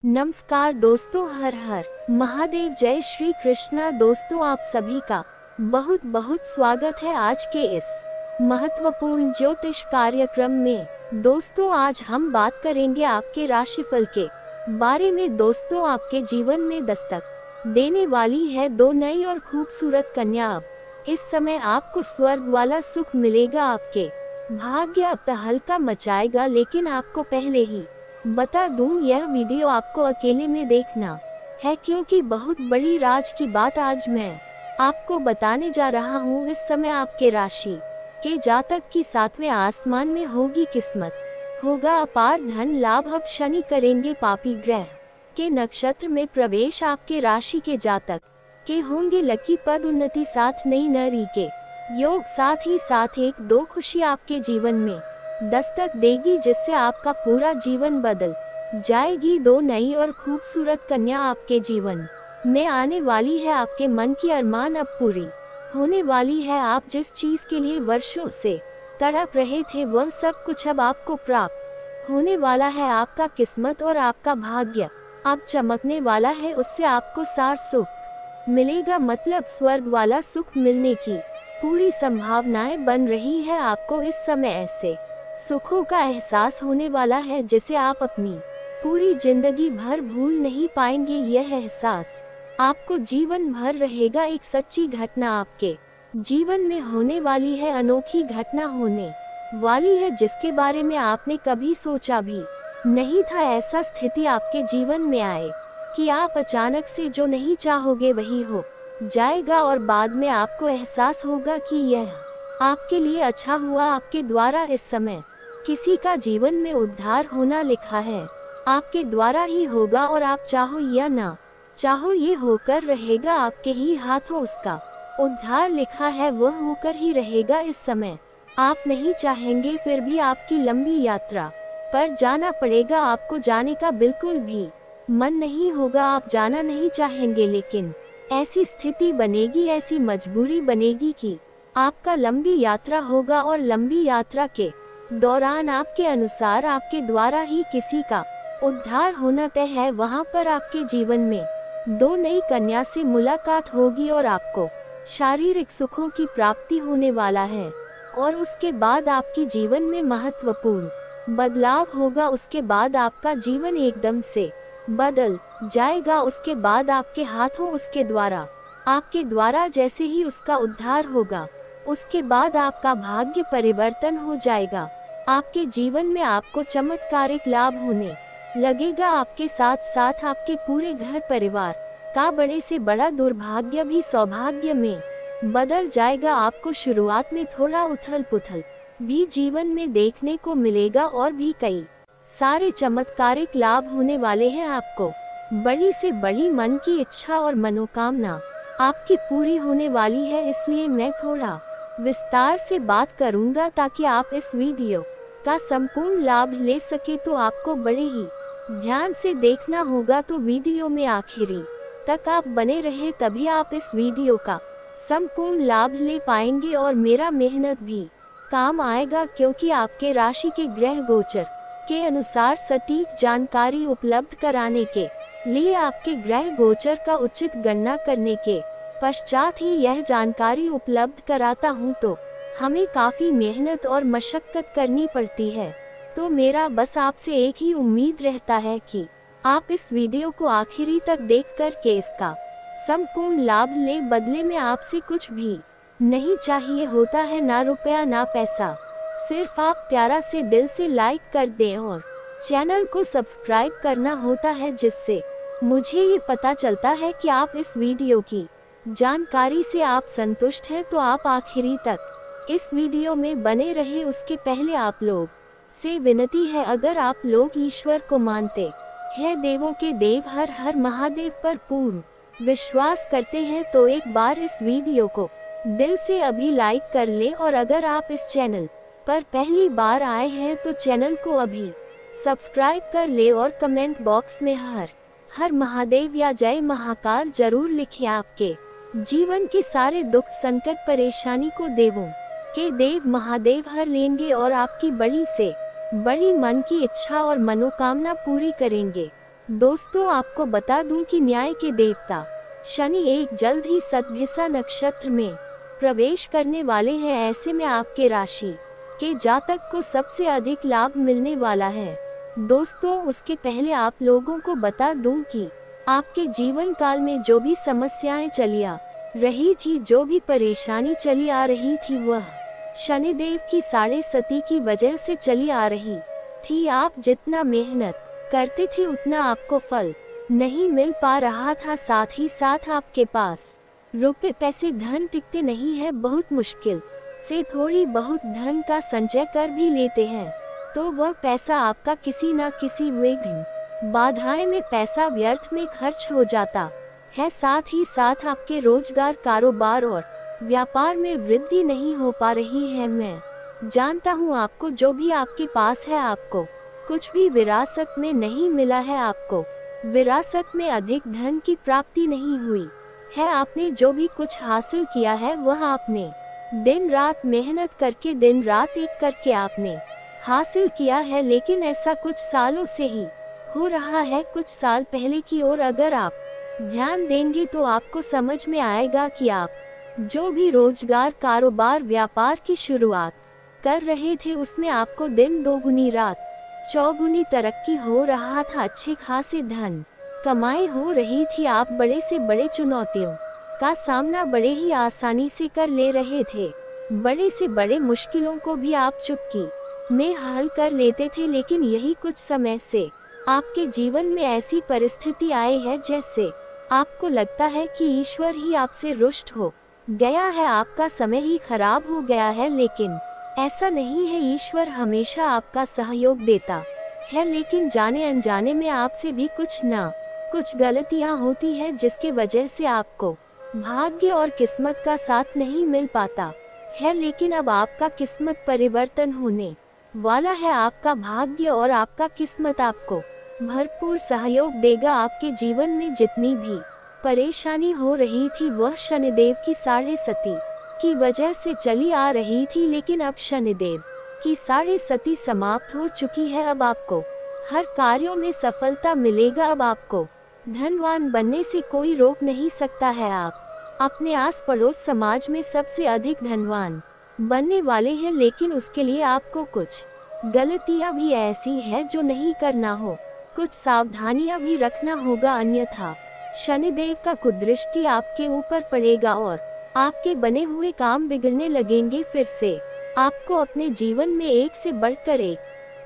नमस्कार दोस्तों, हर हर महादेव, जय श्री कृष्णा। दोस्तों, आप सभी का बहुत बहुत स्वागत है आज के इस महत्वपूर्ण ज्योतिष कार्यक्रम में। दोस्तों, आज हम बात करेंगे आपके राशिफल के बारे में। दोस्तों, आपके जीवन में दस्तक देने वाली है दो नई और खूबसूरत कन्या। अब इस समय आपको स्वर्ग वाला सुख मिलेगा। आपके भाग्य अब तहलका मचाएगा, लेकिन आपको पहले ही बता दूं, यह वीडियो आपको अकेले में देखना है, क्योंकि बहुत बड़ी राज की बात आज मैं आपको बताने जा रहा हूँ। इस समय आपके राशि के जातक की 7वें आसमान में होगी किस्मत, होगा अपार धन लाभ। अब शनि करेंगे पापी ग्रह के नक्षत्र में प्रवेश। आपके राशि के जातक के होंगे लकी पद उन्नति, साथ नई नरी के योग, साथ ही साथ एक दो खुशी आपके जीवन में दस्तक देगी, जिससे आपका पूरा जीवन बदल जाएगी। दो नई और खूबसूरत कन्या आपके जीवन में आने वाली है। आपके मन की अरमान अब पूरी होने वाली है। आप जिस चीज के लिए वर्षों से तड़प रहे थे, वह सब कुछ अब आपको प्राप्त होने वाला है। आपका किस्मत और आपका भाग्य अब चमकने वाला है। उससे आपको सार सुख मिलेगा, मतलब स्वर्ग वाला सुख मिलने की पूरी संभावनाएं बन रही है। आपको इस समय ऐसे सुखों का एहसास होने वाला है जिसे आप अपनी पूरी जिंदगी भर भूल नहीं पाएंगे। यह एहसास आपको जीवन भर रहेगा। एक सच्ची घटना आपके जीवन में होने वाली है, अनोखी घटना होने वाली है, जिसके बारे में आपने कभी सोचा भी नहीं था। ऐसा स्थिति आपके जीवन में आए कि आप अचानक से जो नहीं चाहोगे वही हो जाएगा, और बाद में आपको एहसास होगा कि यह आपके लिए अच्छा हुआ। आपके द्वारा इस समय किसी का जीवन में उद्धार होना लिखा है, आपके द्वारा ही होगा, और आप चाहो या ना चाहो ये होकर रहेगा। आपके ही हाथों उसका उद्धार लिखा है, वह होकर ही रहेगा। इस समय आप नहीं चाहेंगे, फिर भी आपकी लंबी यात्रा पर जाना पड़ेगा। आपको जाने का बिल्कुल भी मन नहीं होगा, आप जाना नहीं चाहेंगे, लेकिन ऐसी स्थिति बनेगी, ऐसी मजबूरी बनेगी कि आपका लंबी यात्रा होगा, और लंबी यात्रा के दौरान आपके अनुसार आपके द्वारा ही किसी का उद्धार होना तय है। वहां पर आपके जीवन में दो नई कन्या से मुलाकात होगी और आपको शारीरिक सुखों की प्राप्ति होने वाला है, और उसके बाद आपके जीवन में महत्वपूर्ण बदलाव होगा। उसके बाद आपका जीवन एकदम से बदल जाएगा। उसके बाद आपके हाथों उसके द्वारा आपके द्वारा जैसे ही उसका उद्धार होगा, उसके बाद आपका भाग्य परिवर्तन हो जाएगा। आपके जीवन में आपको चमत्कारिक लाभ होने लगेगा। आपके साथ साथ आपके पूरे घर परिवार का बड़े से बड़ा दुर्भाग्य भी सौभाग्य में बदल जाएगा। आपको शुरुआत में थोड़ा उथल पुथल भी जीवन में देखने को मिलेगा, और भी कई सारे चमत्कारिक लाभ होने वाले हैं। आपको बड़ी से बड़ी मन की इच्छा और मनोकामना आपकी पूरी होने वाली है। इसलिए मैं थोड़ा विस्तार से बात करूंगा ताकि आप इस वीडियो का संपूर्ण लाभ ले सके। तो आपको बड़े ही ध्यान से देखना होगा, तो वीडियो में आखिरी तक आप बने रहे, तभी आप इस वीडियो का संपूर्ण लाभ ले पाएंगे और मेरा मेहनत भी काम आएगा, क्योंकि आपके राशि के ग्रह गोचर के अनुसार सटीक जानकारी उपलब्ध कराने के लिए आपके ग्रह गोचर का उचित गणना करने के पश्चात ही यह जानकारी उपलब्ध कराता हूँ, तो हमें काफी मेहनत और मशक्कत करनी पड़ती है। तो मेरा बस आपसे एक ही उम्मीद रहता है कि आप इस वीडियो को आखिरी तक देख कर के इसका संपूर्ण लाभ ले। बदले में आपसे कुछ भी नहीं चाहिए होता है, ना रुपया ना पैसा, सिर्फ आप प्यारा से दिल से लाइक कर दें और चैनल को सब्सक्राइब करना होता है, जिससे मुझे ये पता चलता है कि आप इस वीडियो की जानकारी से आप संतुष्ट हैं। तो आप आखिरी तक इस वीडियो में बने रहे। उसके पहले आप लोग से विनती है, अगर आप लोग ईश्वर को मानते हैं, देवों के देव हर हर महादेव पर पूर्ण विश्वास करते हैं, तो एक बार इस वीडियो को दिल से अभी लाइक कर ले। और अगर आप इस चैनल पर पहली बार आए हैं तो चैनल को अभी सब्सक्राइब कर ले, और कमेंट बॉक्स में हर हर महादेव या जय महाकाल जरूर लिखिए। आपके जीवन के सारे दुख संकट परेशानी को देवों के देव महादेव हर लेंगे, और आपकी बड़ी से बड़ी मन की इच्छा और मनोकामना पूरी करेंगे। दोस्तों आपको बता दूं कि न्याय के देवता शनि एक जल्द ही सतभिसा नक्षत्र में प्रवेश करने वाले हैं। ऐसे में आपके राशि के जातक को सबसे अधिक लाभ मिलने वाला है। दोस्तों उसके पहले आप लोगों को बता दूं कि आपके जीवन काल में जो भी समस्याएं चली आ रही थी, जो भी परेशानी चली आ रही थी, वह शनिदेव की 6.5 की वजह से चली आ रही थी। आप जितना मेहनत करते थे उतना आपको फल नहीं मिल पा रहा था। साथ ही साथ आपके पास रुपए पैसे धन टिकते नहीं है। बहुत मुश्किल से थोड़ी बहुत धन का संचय कर भी लेते हैं तो वह पैसा आपका किसी न किसी विघ्न बाधाएं में पैसा व्यर्थ में खर्च हो जाता है। साथ ही साथ आपके रोजगार, कारोबार और व्यापार में वृद्धि नहीं हो पा रही है। मैं जानता हूँ आपको जो भी आपके पास है, आपको कुछ भी विरासत में नहीं मिला है। आपको विरासत में अधिक धन की प्राप्ति नहीं हुई है। आपने जो भी कुछ हासिल किया है वह आपने दिन रात मेहनत करके, दिन रात एक करके आपने हासिल किया है। लेकिन ऐसा कुछ सालों से ही हो रहा है। कुछ साल पहले की ओर अगर आप ध्यान देंगे तो आपको समझ में आएगा कि आप जो भी रोजगार, कारोबार, व्यापार की शुरुआत कर रहे थे उसमें आपको दिन दोगुनी रात चौगुनी तरक्की हो रहा था। अच्छे खासे धन कमाई हो रही थी। आप बड़े से बड़े चुनौतियों का सामना बड़े ही आसानी से कर ले रहे थे। बड़े से बड़े मुश्किलों को भी आप चुटकी में हल कर लेते थे। लेकिन यही कुछ समय से आपके जीवन में ऐसी परिस्थिति आई है जैसे आपको लगता है कि ईश्वर ही आपसे रुष्ट हो गया है, आपका समय ही खराब हो गया है। लेकिन ऐसा नहीं है, ईश्वर हमेशा आपका सहयोग देता है। लेकिन जाने अनजाने में आपसे भी कुछ ना कुछ गलतियां होती है जिसके वजह से आपको भाग्य और किस्मत का साथ नहीं मिल पाता है। लेकिन अब आपका किस्मत परिवर्तन होने वाला है। आपका भाग्य और आपका किस्मत आपको भरपूर सहयोग देगा। आपके जीवन में जितनी भी परेशानी हो रही थी वह शनिदेव की 6.5 की वजह से चली आ रही थी। लेकिन अब शनिदेव की 6.5 समाप्त हो चुकी है। अब आपको हर कार्यों में सफलता मिलेगा। अब आपको धनवान बनने से कोई रोक नहीं सकता है। आप अपने आस पड़ोस समाज में सबसे अधिक धनवान बनने वाले हैं। लेकिन उसके लिए आपको कुछ गलतियां भी ऐसी है जो नहीं करना हो, कुछ सावधानियां भी रखना होगा, अन्यथा शनिदेव का कुदृष्टि आपके ऊपर पड़ेगा और आपके बने हुए काम बिगड़ने लगेंगे। फिर से आपको अपने जीवन में एक से बढ़कर एक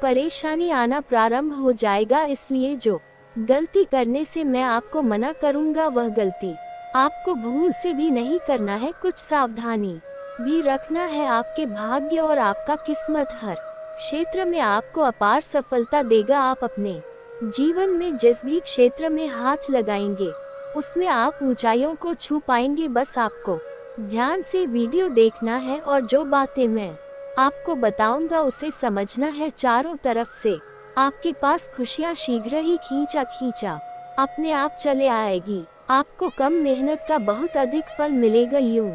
परेशानी आना प्रारंभ हो जाएगा। इसलिए जो गलती करने से मैं आपको मना करूंगा वह गलती आपको भूल से भी नहीं करना है। कुछ सावधानी भी रखना है। आपके भाग्य और आपका किस्मत हर क्षेत्र में आपको अपार सफलता देगा। आप अपने जीवन में जिस भी क्षेत्र में हाथ लगाएंगे उसमें आप ऊंचाइयों को छू पाएंगे। बस आपको ध्यान से वीडियो देखना है और जो बातें मैं आपको बताऊंगा उसे समझना है। चारों तरफ से आपके पास खुशियां शीघ्र ही खींचा अपने आप चले आएगी। आपको कम मेहनत का बहुत अधिक फल मिलेगा। यूं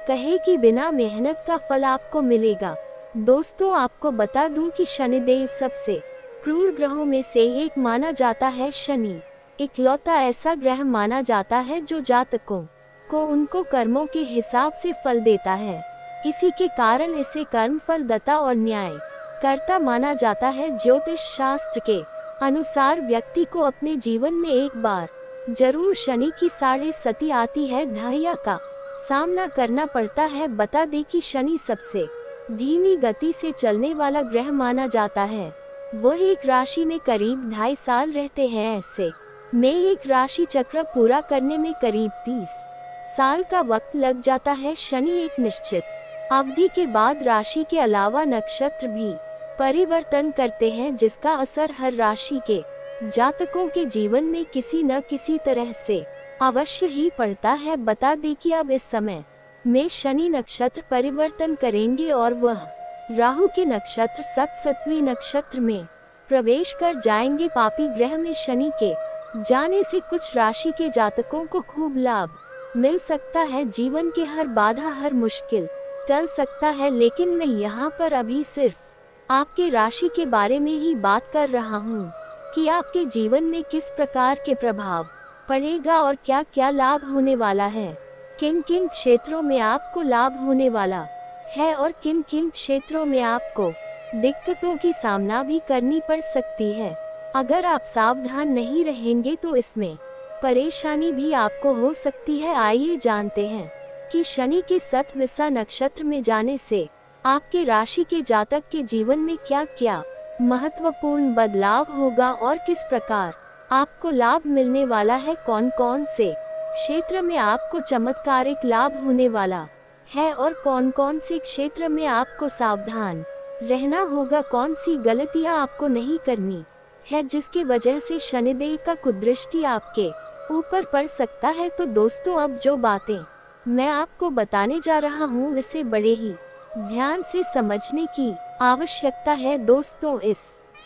कहे कि बिना मेहनत का फल आपको मिलेगा। दोस्तों आपको बता दूं कि शनिदेव सबसे क्रूर ग्रहों में से एक माना जाता है। शनि इकलौता ऐसा ग्रह माना जाता है जो जातकों को उनको कर्मों के हिसाब से फल देता है। इसी के कारण इसे कर्म फलदाता और न्याय कर्ता माना जाता है। ज्योतिष शास्त्र के अनुसार व्यक्ति को अपने जीवन में एक बार जरूर शनि की 6.5 आती है, धैर्य का सामना करना पड़ता है। बता दें कि शनि सबसे धीमी गति से चलने वाला ग्रह माना जाता है। वह एक राशि में करीब 2.5 साल रहते हैं। ऐसे में एक राशि चक्र पूरा करने में करीब 30 साल का वक्त लग जाता है। शनि एक निश्चित अवधि के बाद राशि के अलावा नक्षत्र भी परिवर्तन करते हैं जिसका असर हर राशि के जातकों के जीवन में किसी न किसी तरह से अवश्य ही पड़ता है। बता दें कि अब इस समय में शनि नक्षत्र परिवर्तन करेंगे और वह राहु के नक्षत्र सप्तमी नक्षत्र में प्रवेश कर जाएंगे। पापी ग्रह में शनि के जाने से कुछ राशि के जातकों को खूब लाभ मिल सकता है। जीवन के हर बाधा, हर मुश्किल टल सकता है। लेकिन मैं यहाँ पर अभी सिर्फ आपके राशि के बारे में ही बात कर रहा हूँ कि आपके जीवन में किस प्रकार के प्रभाव पड़ेगा और क्या क्या लाभ होने वाला है। किन किन क्षेत्रों में आपको लाभ होने वाला है और किन किन क्षेत्रों में आपको दिक्कतों की सामना भी करनी पड़ सकती है। अगर आप सावधान नहीं रहेंगे तो इसमें परेशानी भी आपको हो सकती है। आइए जानते हैं कि शनि के शतभिषा नक्षत्र में जाने से आपके राशि के जातक के जीवन में क्या क्या महत्वपूर्ण बदलाव होगा और किस प्रकार आपको लाभ मिलने वाला है। कौन कौन से क्षेत्र में आपको चमत्कारिक लाभ होने वाला है और कौन कौन से क्षेत्र में आपको सावधान रहना होगा। कौन सी गलतियां आपको नहीं करनी है जिसकी वजह से शनिदेव का कुदृष्टि आपके ऊपर पड़ सकता है। तो दोस्तों, अब जो बातें मैं आपको बताने जा रहा हूँ इसे बड़े ही ध्यान से समझने की आवश्यकता है। दोस्तों, इस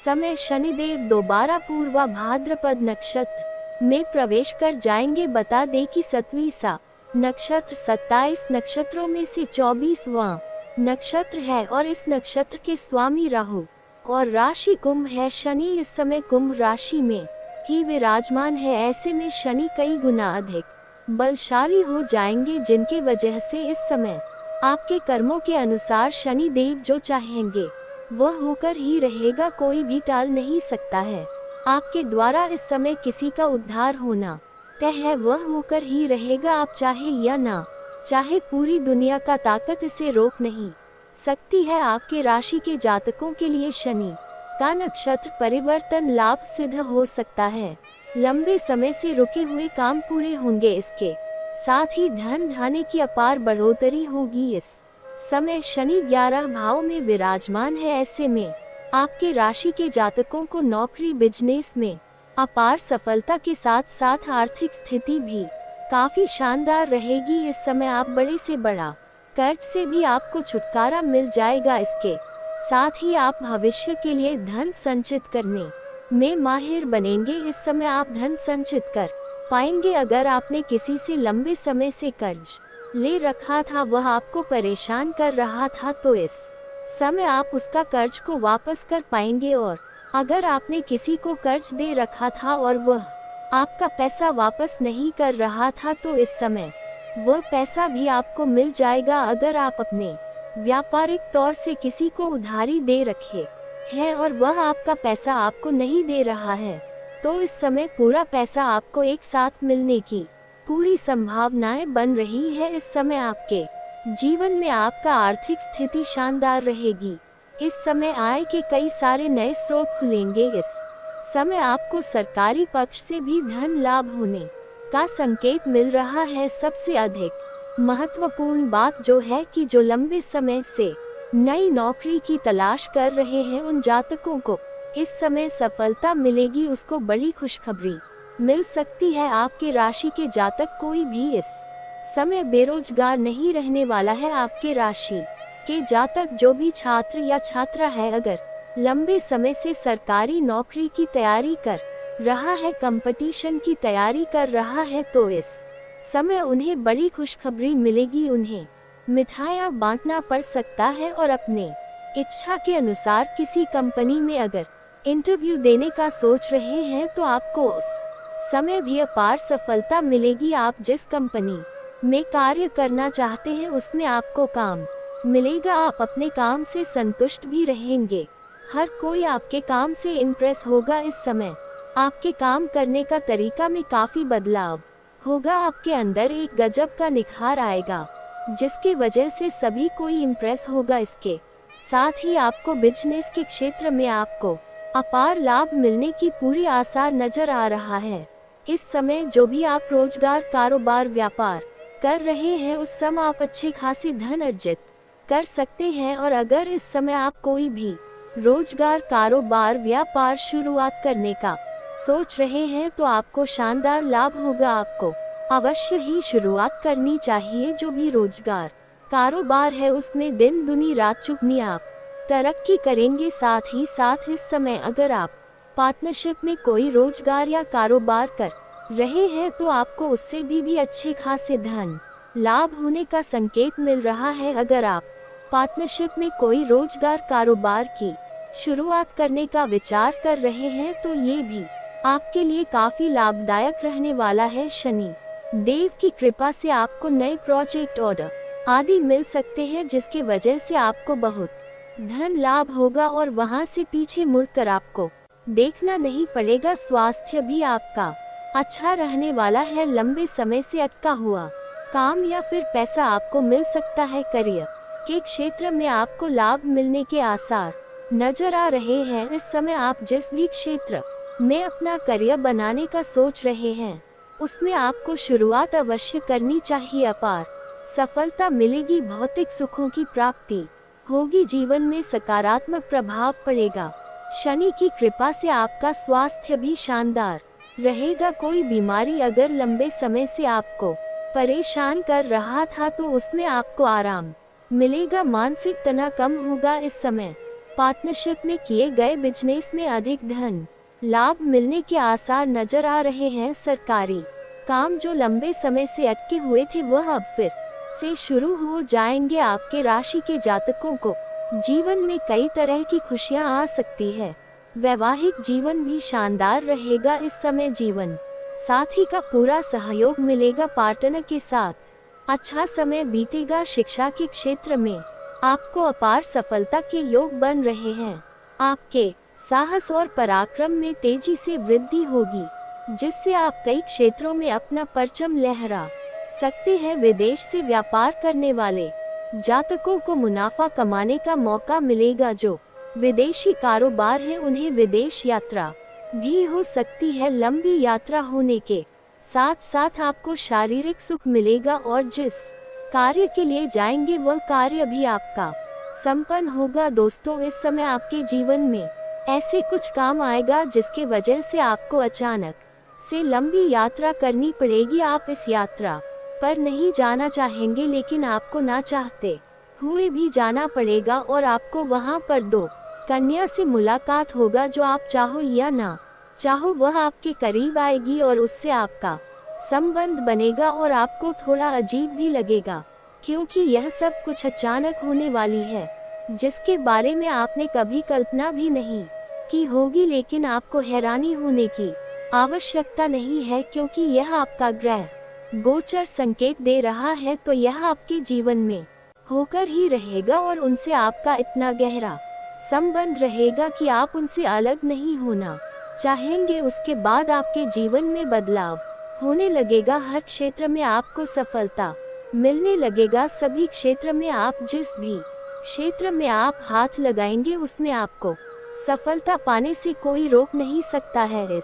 समय शनिदेव दोबारा पूर्वा भाद्रपद नक्षत्र में प्रवेश कर जाएंगे। बता दें कि सतवीसा नक्षत्र 27 नक्षत्रों में से 24वां नक्षत्र है और इस नक्षत्र के स्वामी राहु और राशि कुंभ है। शनि इस समय कुंभ राशि में ही विराजमान है। ऐसे में शनि कई गुना अधिक बलशाली हो जाएंगे, जिनके वजह से इस समय आपके कर्मों के अनुसार शनि देव जो चाहेंगे वह होकर ही रहेगा। कोई भी टाल नहीं सकता है। आपके द्वारा इस समय किसी का उद्धार होना तय है, वह होकर ही रहेगा। आप चाहे या ना चाहे, पूरी दुनिया का ताकत इसे रोक नहीं सकती है। आपके राशि के जातकों के लिए शनि का नक्षत्र परिवर्तन लाभ सिद्ध हो सकता है। लंबे समय से रुके हुए काम पूरे होंगे। इसके साथ ही धन धान्य की अपार बढ़ोतरी होगी। इस समय शनि 11 भाव में विराजमान है। ऐसे में आपके राशि के जातकों को नौकरी बिजनेस में अपार सफलता के साथ साथ आर्थिक स्थिति भी काफी शानदार रहेगी। इस समय आप बड़े से बड़ा कर्ज से भी आपको छुटकारा मिल जाएगा। इसके साथ ही आप भविष्य के लिए धन संचित करने में माहिर बनेंगे। इस समय आप धन संचित कर पाएंगे। अगर आपने किसी से लंबे समय से कर्ज ले रखा था, वह आपको परेशान कर रहा था, तो इस समय आप उसका कर्ज को वापस कर पाएंगे। और अगर आपने किसी को कर्ज दे रखा था और वह आपका पैसा वापस नहीं कर रहा था, तो इस समय वह पैसा भी आपको मिल जाएगा। अगर आप अपने व्यापारिक तौर से किसी को उधारी दे रखे हैं और वह आपका पैसा आपको नहीं दे रहा है, तो इस समय पूरा पैसा आपको एक साथ मिलने की पूरी संभावनाएं बन रही है। इस समय आपके जीवन में आपका आर्थिक स्थिति शानदार रहेगी। इस समय आय के कई सारे नए स्रोत खुलेंगे। इस समय आपको सरकारी पक्ष से भी धन लाभ होने का संकेत मिल रहा है। सबसे अधिक महत्वपूर्ण बात जो है कि जो लंबे समय से नई नौकरी की तलाश कर रहे हैं, उन जातकों को इस समय सफलता मिलेगी। उसको बड़ी खुशखबरी मिल सकती है। आपके राशि के जातक कोई भी इस समय बेरोजगार नहीं रहने वाला है। आपके राशि के जातक जो भी छात्र या छात्रा है, अगर लंबे समय से सरकारी नौकरी की तैयारी कर रहा है, कंपटीशन की तैयारी कर रहा है, तो इस समय उन्हें बड़ी खुशखबरी मिलेगी। उन्हें मिठाइयाँ बांटना पड़ सकता है और अपने इच्छा के अनुसार किसी कंपनी में अगर इंटरव्यू देने का सोच रहे हैं, तो आपको उस समय भी अपार सफलता मिलेगी। आप जिस कंपनी में कार्य करना चाहते हैं उसमें आपको काम मिलेगा। आप अपने काम से संतुष्ट भी रहेंगे। हर कोई आपके काम से इम्प्रेस होगा। इस समय आपके काम करने का तरीका में काफी बदलाव होगा। आपके अंदर एक गजब का निखार आएगा, जिसकी वजह से सभी कोई इम्प्रेस होगा। इसके साथ ही आपको बिजनेस के क्षेत्र में आपको अपार लाभ मिलने की पूरी आसार नजर आ रहा है। इस समय जो भी आप रोजगार, कारोबार, व्यापार कर रहे हैं, उस समय आप अच्छे खासे धन अर्जित कर सकते हैं। और अगर इस समय आप कोई भी रोजगार, कारोबार, व्यापार शुरुआत करने का सोच रहे हैं, तो आपको शानदार लाभ होगा। आपको अवश्य ही शुरुआत करनी चाहिए। जो भी रोजगार, कारोबार है, उसमें दिन दुनी रात चुगनी आप तरक्की करेंगे। साथ ही साथ इस समय अगर आप पार्टनरशिप में कोई रोजगार या कारोबार कर रहे हैं, तो आपको उससे भी अच्छे खासे धन लाभ होने का संकेत मिल रहा है। अगर आप पार्टनरशिप में कोई रोजगार, कारोबार की शुरुआत करने का विचार कर रहे हैं तो ये भी आपके लिए काफी लाभदायक रहने वाला है। शनि देव की कृपा से आपको नए प्रोजेक्ट ऑर्डर आदि मिल सकते हैं, जिसकी वजह से आपको बहुत धन लाभ होगा और वहां से पीछे मुड़कर आपको देखना नहीं पड़ेगा। स्वास्थ्य भी आपका अच्छा रहने वाला है। लंबे समय से अटका हुआ काम या फिर पैसा आपको मिल सकता है। करियर के क्षेत्र में आपको लाभ मिलने के आसार नजर आ रहे हैं। इस समय आप जिस भी क्षेत्र में अपना करियर बनाने का सोच रहे हैं उसमें आपको शुरुआत अवश्य करनी चाहिए। अपार सफलता मिलेगी, भौतिक सुखों की प्राप्ति होगी, जीवन में सकारात्मक प्रभाव पड़ेगा। शनि की कृपा से आपका स्वास्थ्य भी शानदार रहेगा। कोई बीमारी अगर लंबे समय से आपको परेशान कर रहा था तो उसमें आपको आराम मिलेगा। मानसिक तनाव कम होगा। इस समय पार्टनरशिप में किए गए बिजनेस में अधिक धन लाभ मिलने के आसार नजर आ रहे हैं। सरकारी काम जो लंबे समय से अटके हुए थे वह अब फिर से शुरू हो जाएंगे। आपके राशि के जातकों को जीवन में कई तरह की खुशियां आ सकती है। वैवाहिक जीवन भी शानदार रहेगा। इस समय जीवन साथी का पूरा सहयोग मिलेगा। पार्टनर के साथ अच्छा समय बीतेगा। शिक्षा के क्षेत्र में आपको अपार सफलता के योग बन रहे हैं। आपके साहस और पराक्रम में तेजी से वृद्धि होगी, जिससे आप कई क्षेत्रों में अपना परचम लहरा सकते हैं। विदेश से व्यापार करने वाले जातकों को मुनाफा कमाने का मौका मिलेगा। जो विदेशी कारोबार है उन्हें विदेश यात्रा भी हो सकती है। लंबी यात्रा होने के साथ साथ आपको शारीरिक सुख मिलेगा और जिस कार्य के लिए जाएंगे वह कार्य भी आपका संपन्न होगा। दोस्तों, इस समय आपके जीवन में ऐसे कुछ काम आएगा जिसके वजह से आपको अचानक से लंबी यात्रा करनी पड़ेगी। आप इस यात्रा पर नहीं जाना चाहेंगे, लेकिन आपको ना चाहते हुए भी जाना पड़ेगा और आपको वहां पर दो कन्या से मुलाकात होगा। जो आप चाहो या ना चाहो वह आपके करीब आएगी और उससे आपका संबंध बनेगा और आपको थोड़ा अजीब भी लगेगा, क्योंकि यह सब कुछ अचानक होने वाली है जिसके बारे में आपने कभी कल्पना भी नहीं की होगी। लेकिन आपको हैरानी होने की आवश्यकता नहीं है, क्योंकि यह आपका ग्रह गोचर संकेत दे रहा है, तो यह आपके जीवन में होकर ही रहेगा और उनसे आपका इतना गहरा संबंध रहेगा कि आप उनसे अलग नहीं होना चाहेंगे। उसके बाद आपके जीवन में बदलाव होने लगेगा। हर क्षेत्र में आपको सफलता मिलने लगेगा। सभी क्षेत्र में आप जिस भी क्षेत्र में आप हाथ लगाएंगे उसमें आपको सफलता पाने से कोई रोक नहीं सकता है। इस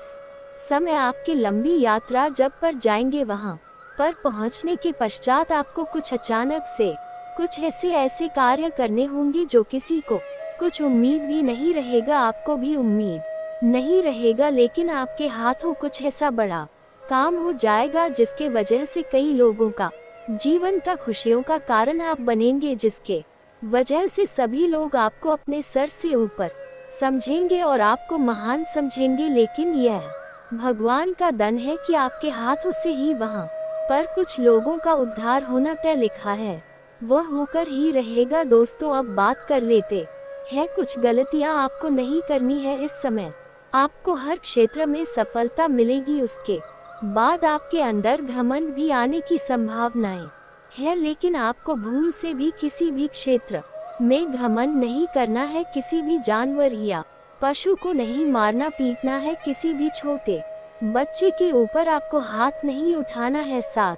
समय आपकी लंबी यात्रा जब पर जाएंगे वहां पर पहुंचने के पश्चात आपको कुछ अचानक से कुछ ऐसे कार्य करने होंगे जो किसी को कुछ उम्मीद भी नहीं रहेगा, आपको भी उम्मीद नहीं रहेगा, लेकिन आपके हाथों कुछ ऐसा बड़ा काम हो जाएगा जिसके वजह से कई लोगों का जीवन का खुशियों का कारण आप बनेंगे, जिसके वजह से सभी लोग आपको अपने सर से ऊपर समझेंगे और आपको महान समझेंगे। लेकिन यह भगवान का दान है कि आपके हाथों से ही वहां पर कुछ लोगों का उद्धार होना तय लिखा है, वह होकर ही रहेगा। दोस्तों, अब बात कर लेते हैं कुछ गलतियां आपको नहीं करनी है। इस समय आपको हर क्षेत्र में सफलता मिलेगी, उसके बाद आपके अंदर घमंड भी आने की संभावनाएं है, लेकिन आपको भूल से भी किसी भी क्षेत्र में घमंड नहीं करना है। किसी भी जानवर या पशु को नहीं मारना पीटना है। किसी भी छोटे बच्चे के ऊपर आपको हाथ नहीं उठाना है। साथ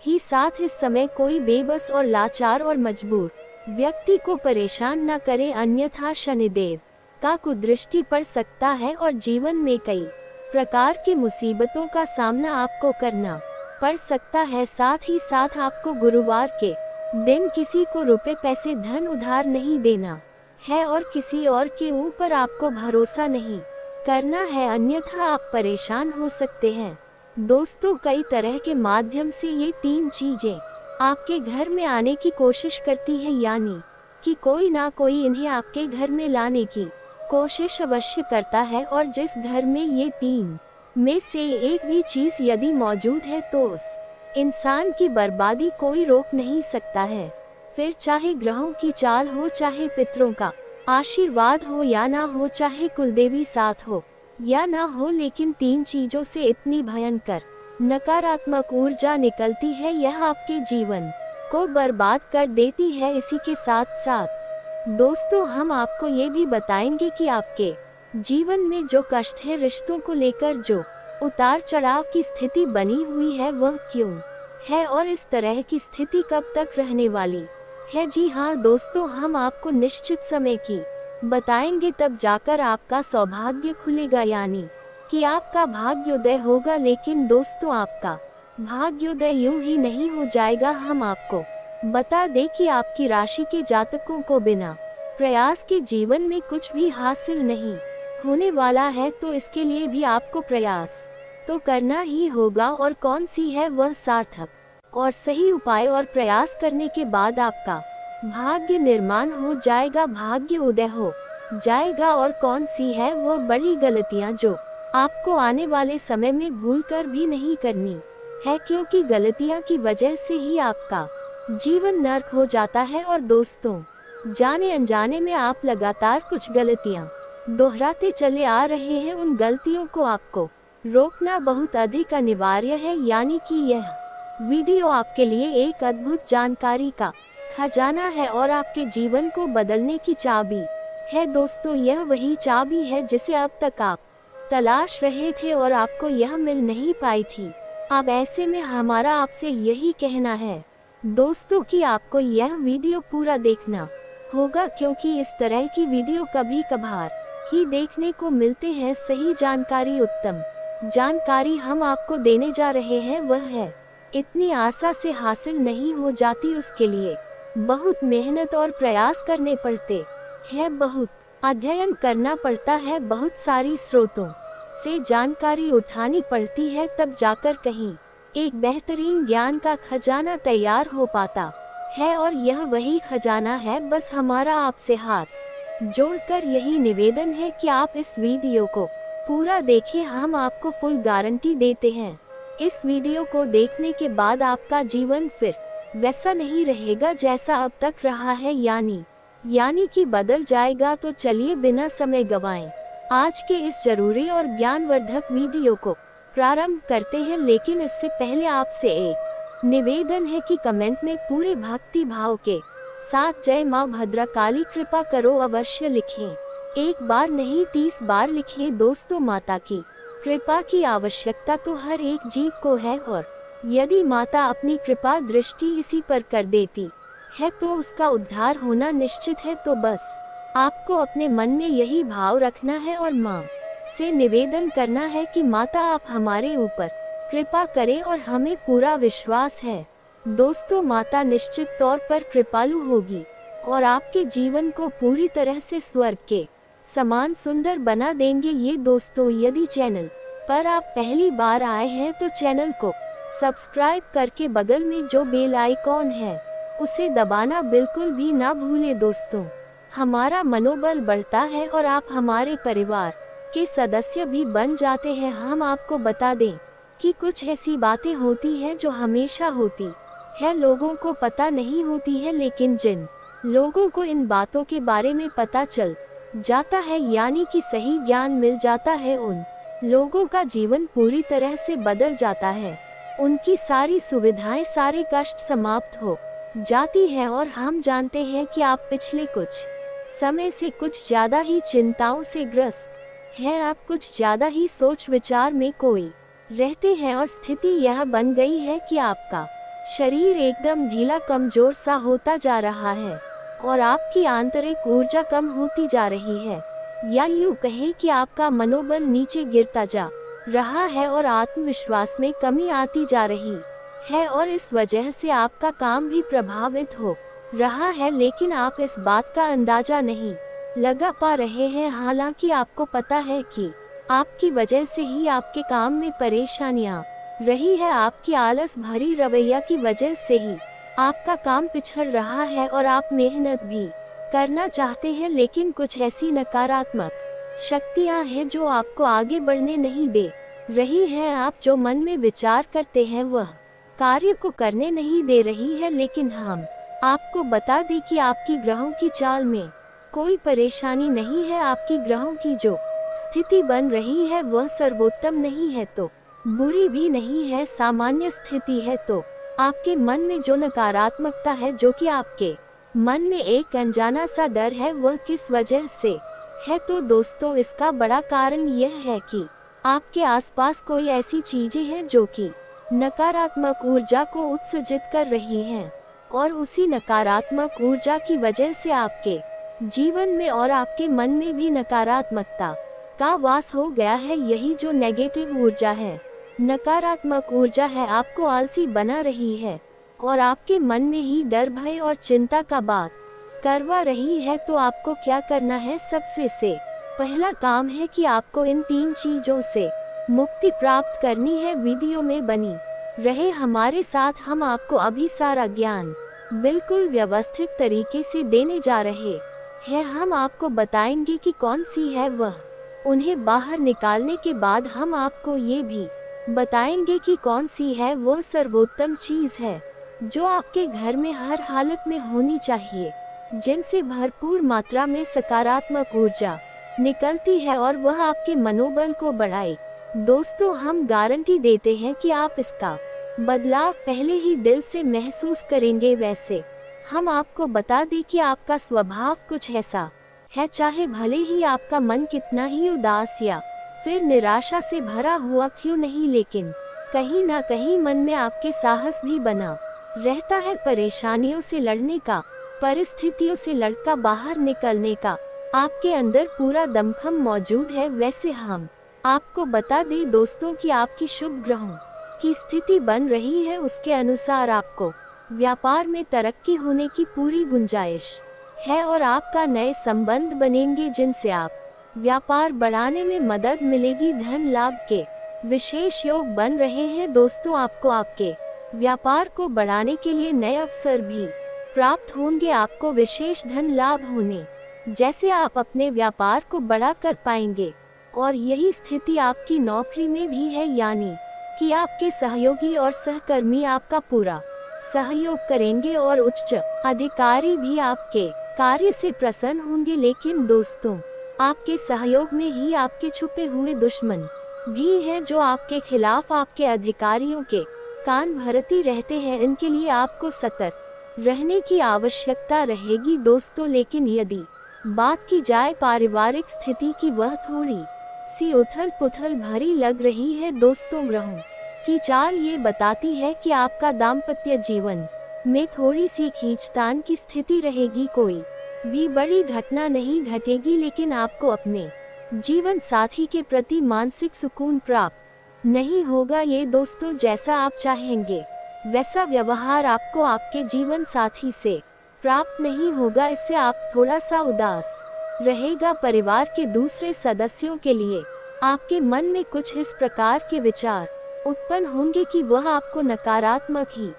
ही साथ इस समय कोई बेबस और लाचार और मजबूर व्यक्ति को परेशान न करें, अन्यथा शनिदेव का कुदृष्टि पड़ सकता है और जीवन में कई प्रकार की मुसीबतों का सामना आपको करना पड़ सकता है। साथ ही साथ आपको गुरुवार के दिन किसी को रुपए पैसे धन उधार नहीं देना है और किसी और के ऊपर आपको भरोसा नहीं करना है, अन्यथा आप परेशान हो सकते हैं। दोस्तों, कई तरह के माध्यम से ये तीन चीजें आपके घर में आने की कोशिश करती है, यानी कि कोई ना कोई इन्हें आपके घर में लाने की कोशिश अवश्य करता है। और जिस घर में ये तीन में से एक भी चीज यदि मौजूद है तो उस इंसान की बर्बादी कोई रोक नहीं सकता है। फिर चाहे ग्रहों की चाल हो, चाहे पितरों का आशीर्वाद हो या ना हो, चाहे कुलदेवी साथ हो या ना हो, लेकिन 3 चीजों से इतनी भयंकर नकारात्मक ऊर्जा निकलती है, यह आपके जीवन को बर्बाद कर देती है। इसी के साथ साथ दोस्तों हम आपको ये भी बताएंगे कि आपके जीवन में जो कष्ट है, रिश्तों को लेकर जो उतार चढ़ाव की स्थिति बनी हुई है, वह क्यों है और इस तरह की स्थिति कब तक रहने वाली है। जी हाँ दोस्तों, हम आपको निश्चित समय की बताएंगे, तब जाकर आपका सौभाग्य खुलेगा, यानी कि आपका भाग्योदय होगा। लेकिन दोस्तों आपका भाग्योदय यूं ही नहीं हो जाएगा। हम आपको बता दें कि आपकी राशि के जातकों को बिना प्रयास के जीवन में कुछ भी हासिल नहीं होने वाला है, तो इसके लिए भी आपको प्रयास तो करना ही होगा। और कौन सी है वह सार्थक और सही उपाय, और प्रयास करने के बाद आपका भाग्य निर्माण हो जाएगा, भाग्य उदय हो जाएगा। और कौन सी है वह बड़ी गलतियां जो आपको आने वाले समय में भूलकर भी नहीं करनी है, क्योंकि गलतियां की वजह से ही आपका जीवन नर्क हो जाता है। और दोस्तों जाने अनजाने में आप लगातार कुछ गलतियां दोहराते चले आ रहे हैं, उन गलतियों को आपको रोकना बहुत अधिक अनिवार्य है। यानी कि यह वीडियो आपके लिए एक अद्भुत जानकारी का खजाना है और आपके जीवन को बदलने की चाबी है। दोस्तों यह वही चाबी है जिसे अब तक आप तलाश रहे थे और आपको यह मिल नहीं पाई थी। अब ऐसे में हमारा आपसे यही कहना है दोस्तों कि आपको यह वीडियो पूरा देखना होगा, क्योंकि इस तरह की वीडियो कभी कभार ही देखने को मिलते हैं। सही जानकारी, उत्तम जानकारी हम आपको देने जा रहे हैं, वह है इतनी आशा से हासिल नहीं हो जाती, उसके लिए बहुत मेहनत और प्रयास करने पड़ते हैं, बहुत अध्ययन करना पड़ता है, बहुत सारी स्रोतों से जानकारी उठानी पड़ती है, तब जाकर कहीं एक बेहतरीन ज्ञान का खजाना तैयार हो पाता है। और यह वही खजाना है। बस हमारा आपसे हाथ जोड़कर यही निवेदन है कि आप इस वीडियो को पूरा देखें। हम आपको फुल गारंटी देते हैं, इस वीडियो को देखने के बाद आपका जीवन फिर वैसा नहीं रहेगा जैसा अब तक रहा है, यानी कि बदल जाएगा। तो चलिए बिना समय गवाएं आज के इस जरूरी और ज्ञानवर्धक वीडियो को प्रारंभ करते हैं। लेकिन इससे पहले आपसे एक निवेदन है कि कमेंट में पूरे भक्ति भाव के साथ जय माँ भद्रकाली कृपा करो अवश्य लिखें। एक बार नहीं 30 बार लिखें। दोस्तों माता की कृपा की आवश्यकता तो हर एक जीव को है, और यदि माता अपनी कृपा दृष्टि इसी पर कर देती है तो उसका उद्धार होना निश्चित है। तो बस आपको अपने मन में यही भाव रखना है और माँ से निवेदन करना है कि माता आप हमारे ऊपर कृपा करें, और हमें पूरा विश्वास है दोस्तों माता निश्चित तौर पर कृपालु होगी और आपके जीवन को पूरी तरह से स्वर्ग के समान सुंदर बना देंगे। ये दोस्तों यदि चैनल पर आप पहली बार आए हैं तो चैनल को सब्सक्राइब करके बगल में जो बेल आइकॉन है उसे दबाना बिल्कुल भी ना भूलें। दोस्तों हमारा मनोबल बढ़ता है और आप हमारे परिवार के सदस्य भी बन जाते हैं। हम आपको बता दें कि कुछ ऐसी बातें होती हैं जो हमेशा होती है, लोगों को पता नहीं होती है, लेकिन जिन लोगों को इन बातों के बारे में पता चल जाता है, यानी कि सही ज्ञान मिल जाता है, उन लोगों का जीवन पूरी तरह से बदल जाता है। उनकी सारी सुविधाएं, सारे कष्ट समाप्त हो जाती है। और हम जानते हैं कि आप पिछले कुछ समय से कुछ ज्यादा ही चिंताओं से ग्रस्त हैं, आप कुछ ज्यादा ही सोच विचार में कोई रहते हैं, और स्थिति यह बन गई है कि आपका शरीर एकदम ढीला कमजोर सा होता जा रहा है और आपकी आंतरिक ऊर्जा कम होती जा रही है, या यूं कहें कि आपका मनोबल नीचे गिरता जा रहा है और आत्मविश्वास में कमी आती जा रही है, और इस वजह से आपका काम भी प्रभावित हो रहा है। लेकिन आप इस बात का अंदाजा नहीं लगा पा रहे हैं, हालांकि आपको पता है कि आपकी वजह से ही आपके काम में परेशानियां रही है, आपकी आलस भरी रवैया की वजह से ही आपका काम पिछड़ रहा है, और आप मेहनत भी करना चाहते हैं, लेकिन कुछ ऐसी नकारात्मक शक्तियां हैं जो आपको आगे बढ़ने नहीं दे रही है। आप जो मन में विचार करते हैं वह कार्य को करने नहीं दे रही है। लेकिन हम आपको बता दें कि आपकी ग्रहों की चाल में कोई परेशानी नहीं है, आपकी ग्रहों की जो स्थिति बन रही है वह सर्वोत्तम नहीं है तो बुरी भी नहीं है, सामान्य स्थिति है। तो आपके मन में जो नकारात्मकता है, जो कि आपके मन में एक अनजाना सा डर है, वह किस वजह से है? तो दोस्तों, इसका बड़ा कारण यह है कि आपके आसपास कोई ऐसी चीजें हैं जो कि नकारात्मक ऊर्जा को उत्सर्जित कर रही हैं, और उसी नकारात्मक ऊर्जा की वजह से आपके जीवन में और आपके मन में भी नकारात्मकता का वास हो गया है। यही जो नेगेटिव ऊर्जा है, नकारात्मक ऊर्जा है, आपको आलसी बना रही है और आपके मन में ही डर, भय और चिंता का बात करवा रही है। तो आपको क्या करना है? सबसे से पहला काम है कि आपको इन 3 चीजों से मुक्ति प्राप्त करनी है। वीडियो में बनी रहे हमारे साथ, हम आपको अभी सारा ज्ञान बिल्कुल व्यवस्थित तरीके से देने जा रहे हैं। हम आपको बताएंगे कि कौन सी है वह, उन्हें बाहर निकालने के बाद हम आपको ये भी बताएंगे कि कौन सी है वह सर्वोत्तम चीज है जो आपके घर में हर हालत में होनी चाहिए, जिनसे भरपूर मात्रा में सकारात्मक ऊर्जा निकलती है और वह आपके मनोबल को बढ़ाए। दोस्तों, हम गारंटी देते हैं कि आप इसका बदलाव पहले ही दिल से महसूस करेंगे। वैसे हम आपको बता दें कि आपका स्वभाव कुछ ऐसा है, चाहे भले ही आपका मन कितना ही उदास या फिर निराशा से भरा हुआ क्यों नहीं, लेकिन कहीं ना कहीं मन में आपके साहस भी बना रहता है, परेशानियों से लड़ने का, परिस्थितियों से लड़कर बाहर निकलने का आपके अंदर पूरा दमखम मौजूद है। वैसे हम आपको बता दें दोस्तों कि आपकी शुभ ग्रहों की स्थिति बन रही है, उसके अनुसार आपको व्यापार में तरक्की होने की पूरी गुंजाइश है और आपका नए संबंध बनेंगे जिनसे आप व्यापार बढ़ाने में मदद मिलेगी। धन लाभ के विशेष योग बन रहे हैं। दोस्तों, आपको आपके व्यापार को बढ़ाने के लिए नए अवसर भी प्राप्त होंगे। आपको विशेष धन लाभ होने जैसे आप अपने व्यापार को बढ़ा कर पाएंगे, और यही स्थिति आपकी नौकरी में भी है, यानी कि आपके सहयोगी और सहकर्मी आपका पूरा सहयोग करेंगे और उच्च अधिकारी भी आपके कार्य से प्रसन्न होंगे। लेकिन दोस्तों, आपके सहयोग में ही आपके छुपे हुए दुश्मन भी हैं जो आपके खिलाफ आपके अधिकारियों के कान भरती रहते हैं। इनके लिए आपको सतर्क रहने की आवश्यकता रहेगी दोस्तों। लेकिन यदि बात की जाए पारिवारिक स्थिति की, वह थोड़ी सी उथल पुथल भरी लग रही है। दोस्तों, ग्रहों की चाल ये बताती है कि आपका दाम्पत्य जीवन में थोड़ी सी खींचतान की स्थिति रहेगी। कोई भी बड़ी घटना नहीं घटेगी, लेकिन आपको अपने जीवन साथी के प्रति मानसिक सुकून प्राप्त नहीं होगा। ये दोस्तों, जैसा आप चाहेंगे वैसा व्यवहार आपको आपके जीवन साथी से प्राप्त नहीं होगा। इससे आप थोड़ा सा उदास रहेगा। परिवार के दूसरे सदस्यों के लिए आपके मन में कुछ इस प्रकार के विचार उत्पन्न होंगे कि वह आपको नकारात्मक ही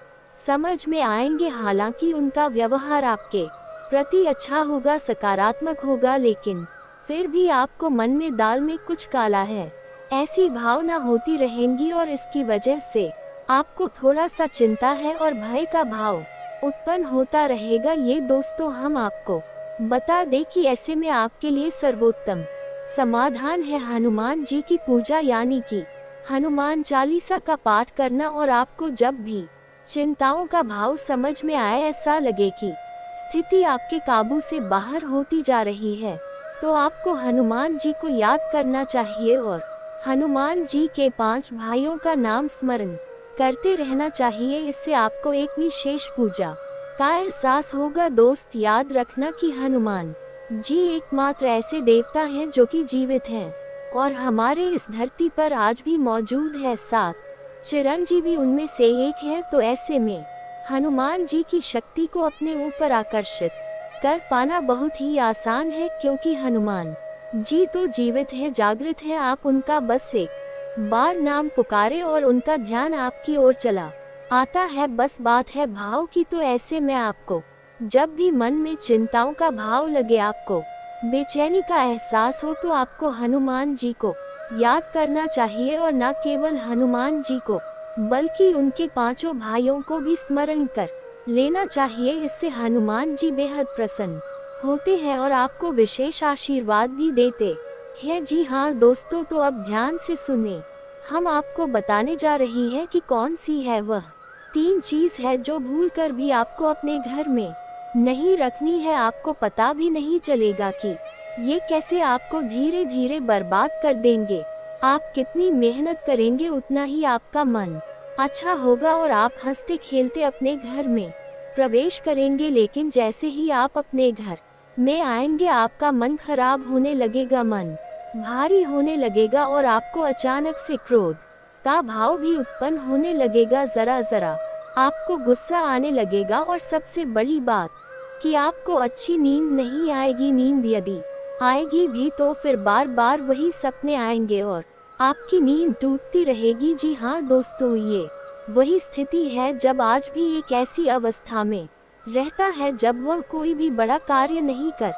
समझ में आएंगे। हालांकि उनका व्यवहार आपके प्रति अच्छा होगा, सकारात्मक होगा, लेकिन फिर भी आपको मन में दाल में कुछ काला है ऐसी भावना होती रहेंगी और इसकी वजह से आपको थोड़ा सा चिंता है और भय का भाव उत्पन्न होता रहेगा। ये दोस्तों, हम आपको बता दें कि ऐसे में आपके लिए सर्वोत्तम समाधान है हनुमान जी की पूजा, यानी कि हनुमान चालीसा का पाठ करना। और आपको जब भी चिंताओं का भाव समझ में आए, ऐसा लगे कि स्थिति आपके काबू से बाहर होती जा रही है, तो आपको हनुमान जी को याद करना चाहिए और हनुमान जी के 5 भाइयों का नाम स्मरण करते रहना चाहिए। इससे आपको एक विशेष पूजा का एहसास होगा। दोस्त, याद रखना कि हनुमान जी एकमात्र ऐसे देवता हैं जो कि जीवित हैं और हमारे इस धरती पर आज भी मौजूद है। 7 चिरंजीवी उनमें से एक है। तो ऐसे में हनुमान जी की शक्ति को अपने ऊपर आकर्षित कर पाना बहुत ही आसान है, क्योंकि हनुमान जी तो जीवित है, जागृत है। आप उनका बस एक बार नाम पुकारे और उनका ध्यान आपकी ओर चला आता है। बस बात है भाव की। तो ऐसे में आपको जब भी मन में चिंताओं का भाव लगे, आपको बेचैनी का एहसास हो, तो आपको हनुमान जी को याद करना चाहिए। और न केवल हनुमान जी को, बल्कि उनके 5 भाइयों को भी स्मरण कर लेना चाहिए। इससे हनुमान जी बेहद प्रसन्न होते हैं और आपको विशेष आशीर्वाद भी देते हैं। जी हाँ दोस्तों, तो अब ध्यान से सुने। हम आपको बताने जा रही हैं कि कौन सी है वह 3 चीज है जो भूलकर भी आपको अपने घर में नहीं रखनी है। आपको पता भी नहीं चलेगा कि ये कैसे आपको धीरे धीरे बर्बाद कर देंगे। आप कितनी मेहनत करेंगे उतना ही आपका मन अच्छा होगा और आप हंसते खेलते अपने घर में प्रवेश करेंगे, लेकिन जैसे ही आप अपने घर में आएंगे आपका मन खराब होने लगेगा, मन भारी होने लगेगा और आपको अचानक से क्रोध का भाव भी उत्पन्न होने लगेगा। जरा जरा आपको गुस्सा आने लगेगा और सबसे बड़ी बात कि आपको अच्छी नींद नहीं आएगी। नींद यदि आएगी भी तो फिर बार बार वही सपने आएंगे और आपकी नींद टूटती रहेगी। जी हाँ दोस्तों, ये वही स्थिति है जब आज भी एक ऐसी अवस्था में रहता है जब वह कोई भी बड़ा कार्य नहीं कर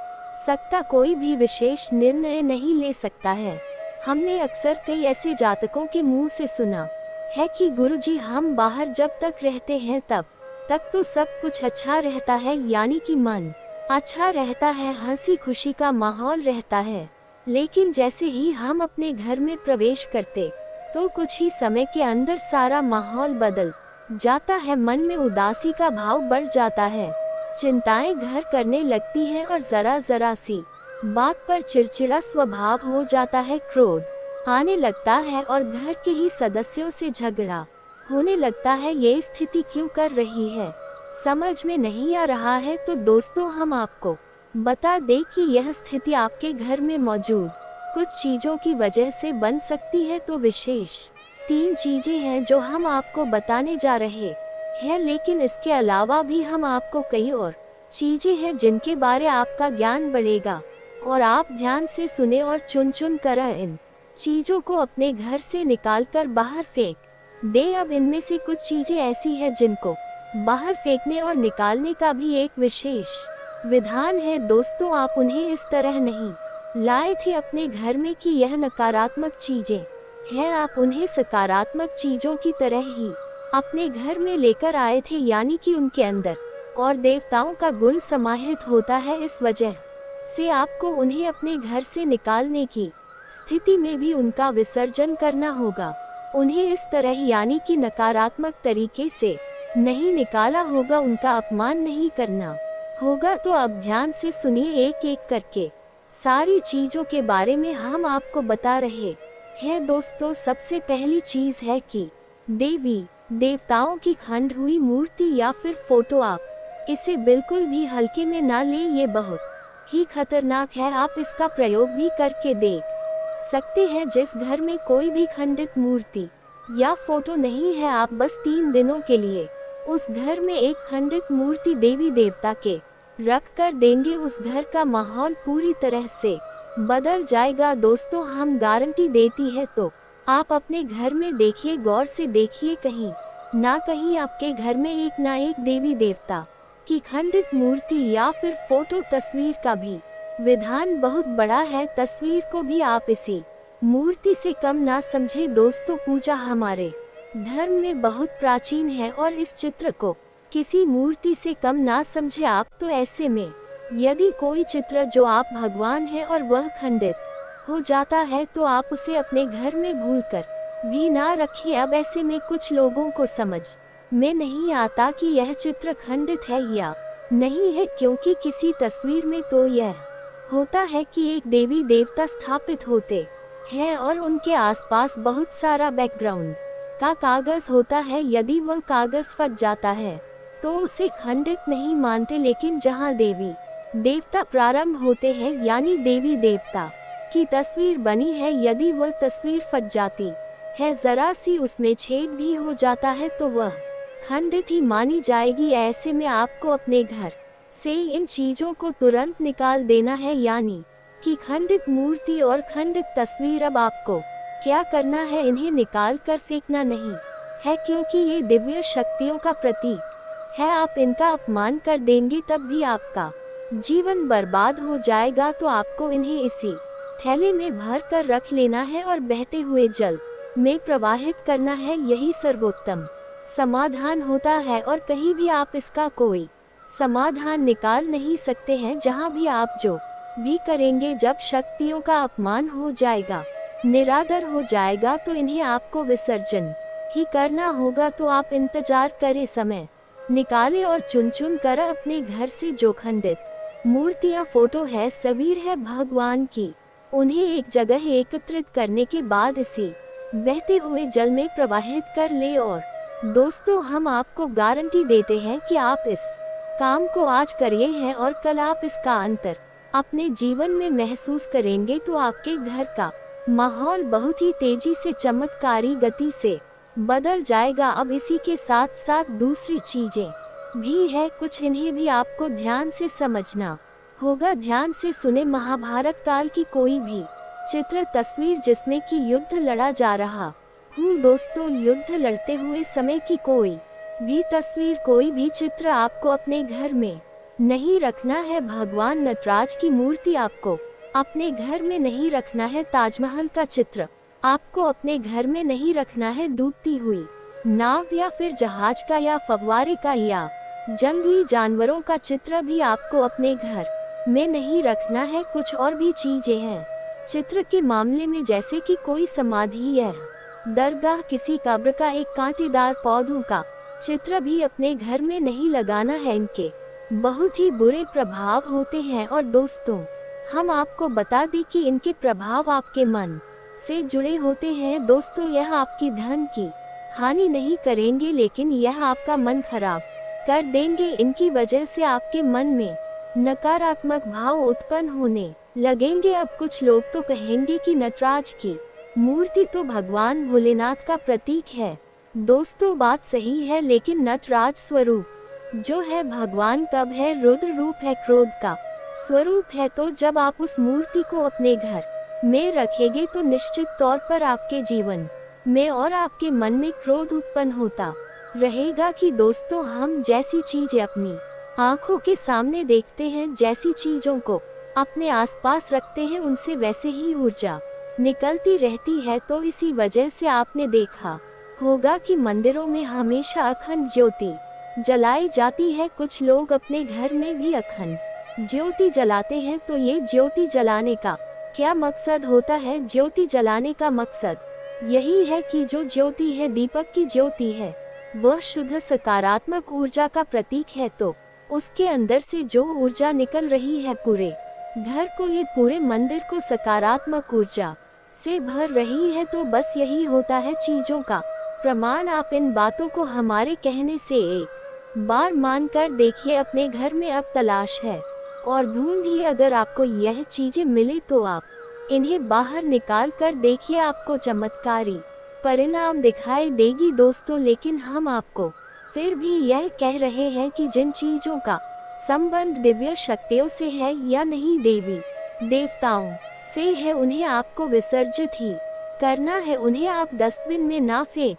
सकता, कोई भी विशेष निर्णय नहीं ले सकता है। हमने अक्सर कई ऐसे जातकों के मुंह से सुना है कि गुरुजी, हम बाहर जब तक रहते हैं तब तक तो सब कुछ अच्छा रहता है, यानी कि मन अच्छा रहता है, हंसी खुशी का माहौल रहता है। लेकिन जैसे ही हम अपने घर में प्रवेश करते तो कुछ ही समय के अंदर सारा माहौल बदल जाता है। मन में उदासी का भाव बढ़ जाता है, चिंताएं घर करने लगती हैं और जरा जरा सी बात पर चिड़चिड़ा स्वभाव हो जाता है, क्रोध आने लगता है और घर के ही सदस्यों से झगड़ा होने लगता है। ये स्थिति क्यों कर रही है समझ में नहीं आ रहा है। तो दोस्तों, हम आपको बता दें कि यह स्थिति आपके घर में मौजूद कुछ चीजों की वजह से बन सकती है। तो विशेष 3 चीजें हैं जो हम आपको बताने जा रहे हैं, लेकिन इसके अलावा भी हम आपको कई और चीजें हैं जिनके बारे आपका ज्ञान बढ़ेगा और आप ध्यान से सुने और चुन चुन कर इन चीजों को अपने घर से निकालकर बाहर फेंक दे। अब इनमें से कुछ चीजें ऐसी हैं जिनको बाहर फेंकने और निकालने का भी एक विशेष विधान है। दोस्तों, आप उन्हें इस तरह नहीं लाए थे अपने घर में कि यह नकारात्मक चीजें हैं, आप उन्हें सकारात्मक चीजों की तरह ही अपने घर में लेकर आए थे, यानी कि उनके अंदर और देवताओं का गुण समाहित होता है। इस वजह से आपको उन्हें अपने घर से निकालने की स्थिति में भी उनका विसर्जन करना होगा। उन्हें इस तरह यानी कि नकारात्मक तरीके से नहीं निकाला होगा, उनका अपमान नहीं करना होगा। तो अब ध्यान से सुनिए, एक एक करके सारी चीजों के बारे में हम आपको बता रहे हैं। दोस्तों, सबसे पहली चीज है कि देवी देवताओं की खंड हुई मूर्ति या फिर फोटो, आप इसे बिल्कुल भी हल्के में ना लें, ये बहुत ही खतरनाक है। आप इसका प्रयोग भी करके देख सकते हैं। जिस घर में कोई भी खंडित मूर्ति या फोटो नहीं है, आप बस 3 दिनों के लिए उस घर में एक खंडित मूर्ति देवी देवता के रख कर देंगे, उस घर का माहौल पूरी तरह से बदल जाएगा। दोस्तों, हम गारंटी देती है। तो आप अपने घर में देखिए, गौर से देखिए, कहीं ना कहीं आपके घर में एक ना एक देवी देवता की खंडित मूर्ति या फिर फोटो तस्वीर का भी विधान बहुत बड़ा है। तस्वीर को भी आप इसी मूर्ति से कम ना समझे। दोस्तों, पूजा हमारे धर्म में बहुत प्राचीन है और इस चित्र को किसी मूर्ति से कम ना समझे आप। तो ऐसे में यदि कोई चित्र जो आप भगवान है और वह खंडित हो जाता है तो आप उसे अपने घर में भूलकर भी ना रखिए। अब ऐसे में कुछ लोगों को समझ में नहीं आता कि यह चित्र खंडित है या नहीं है, क्योंकि किसी तस्वीर में तो यह होता है कि एक देवी देवता स्थापित होते हैं और उनके आसपास बहुत सारा बैकग्राउंड का कागज होता है। यदि वह कागज फट जाता है तो उसे खंडित नहीं मानते, लेकिन जहां देवी देवता प्रारंभ होते हैं यानी देवी देवता की तस्वीर बनी है, यदि वह तस्वीर फट जाती है, जरा सी उसमें छेद भी हो जाता है, तो वह खंडित ही मानी जाएगी। ऐसे में आपको अपने घर से इन चीजों को तुरंत निकाल देना है, यानी कि खंडित मूर्ति और खंडित तस्वीर। अब आपको क्या करना है, इन्हें निकाल कर फेंकना नहीं है, क्योंकि ये दिव्य शक्तियों का प्रतीक है। आप इनका अपमान कर देंगे तब भी आपका जीवन बर्बाद हो जाएगा। तो आपको इन्हें इसी थैले में भर कर रख लेना है और बहते हुए जल में प्रवाहित करना है। यही सर्वोत्तम समाधान होता है और कहीं भी आप इसका कोई समाधान निकाल नहीं सकते हैं। जहाँ भी आप जो भी करेंगे, जब शक्तियों का अपमान हो जाएगा, निरादर हो जाएगा, तो इन्हें आपको विसर्जन ही करना होगा। तो आप इंतजार करें, समय निकाले और चुन चुन कर अपने घर से जो खंडित मूर्तियां, फोटो है, तस्वीर है भगवान की, उन्हें एक जगह एकत्रित करने के बाद इसी बहते हुए जल में प्रवाहित कर ले। और दोस्तों, हम आपको गारंटी देते हैं कि आप इस काम को आज करिए हैं और कल आप इसका अंतर अपने जीवन में महसूस करेंगे। तो आपके घर का माहौल बहुत ही तेजी से, चमत्कारी गति से बदल जाएगा। अब इसी के साथ साथ दूसरी चीजें भी है, कुछ इन्हें भी आपको ध्यान से समझना होगा। ध्यान से सुने। महाभारत काल की कोई भी चित्र, तस्वीर जिसमें कि युद्ध लड़ा जा रहा हूँ दोस्तों, युद्ध लड़ते हुए समय की कोई भी तस्वीर, कोई भी चित्र आपको अपने घर में नहीं रखना है। भगवान नटराज की मूर्ति आपको अपने घर में नहीं रखना है। ताजमहल का चित्र आपको अपने घर में नहीं रखना है। डूबती हुई नाव या फिर जहाज का या फव्वारे का या जंगली जानवरों का चित्र भी आपको अपने घर में नहीं रखना है। कुछ और भी चीजें हैं चित्र के मामले में, जैसे कि कोई समाधि या दरगाह, किसी कब्र का एक कांटेदार पौधों का चित्र भी अपने घर में नहीं लगाना है। इनके बहुत ही बुरे प्रभाव होते हैं। और दोस्तों, हम आपको बता दें कि इनके प्रभाव आपके मन से जुड़े होते हैं। दोस्तों, यह आपकी धन की हानि नहीं करेंगे, लेकिन यह आपका मन खराब कर देंगे। इनकी वजह से आपके मन में नकारात्मक भाव उत्पन्न होने लगेंगे। अब कुछ लोग तो कहेंगे कि नटराज की मूर्ति तो भगवान भोलेनाथ का प्रतीक है। दोस्तों, बात सही है, लेकिन नटराज स्वरूप जो है भगवान कब है? रुद्र रूप है, क्रोध का स्वरूप है। तो जब आप उस मूर्ति को अपने घर में रखेंगे, तो निश्चित तौर पर आपके जीवन में और आपके मन में क्रोध उत्पन्न होता रहेगा। कि दोस्तों, हम जैसी चीजें अपनी आंखों के सामने देखते हैं, जैसी चीजों को अपने आसपास रखते हैं, उनसे वैसे ही ऊर्जा निकलती रहती है। तो इसी वजह से आपने देखा होगा कि मंदिरों में हमेशा अखंड ज्योति जलाई जाती है। कुछ लोग अपने घर में भी अखंड ज्योति जलाते हैं। तो ये ज्योति जलाने का क्या मकसद होता है? ज्योति जलाने का मकसद यही है कि जो ज्योति है, दीपक की ज्योति है, वह शुद्ध सकारात्मक ऊर्जा का प्रतीक है। तो उसके अंदर से जो ऊर्जा निकल रही है, पूरे घर को, ये पूरे मंदिर को सकारात्मक ऊर्जा से भर रही है। तो बस यही होता है चीजों का प्रमाण। आप इन बातों को हमारे कहने से एक बार मान कर देखिए। अपने घर में अब तलाश है और ढूंढिए। अगर आपको यह चीजें मिले तो आप इन्हें बाहर निकाल कर देखिए, आपको चमत्कारी परिणाम दिखाई देगी दोस्तों। लेकिन हम आपको फिर भी यह कह रहे हैं कि जिन चीजों का संबंध दिव्य शक्तियों से है या नहीं, देवी देवताओं से है, उन्हें आपको विसर्जित ही करना है। उन्हें आप डस्टबिन में ना फेंक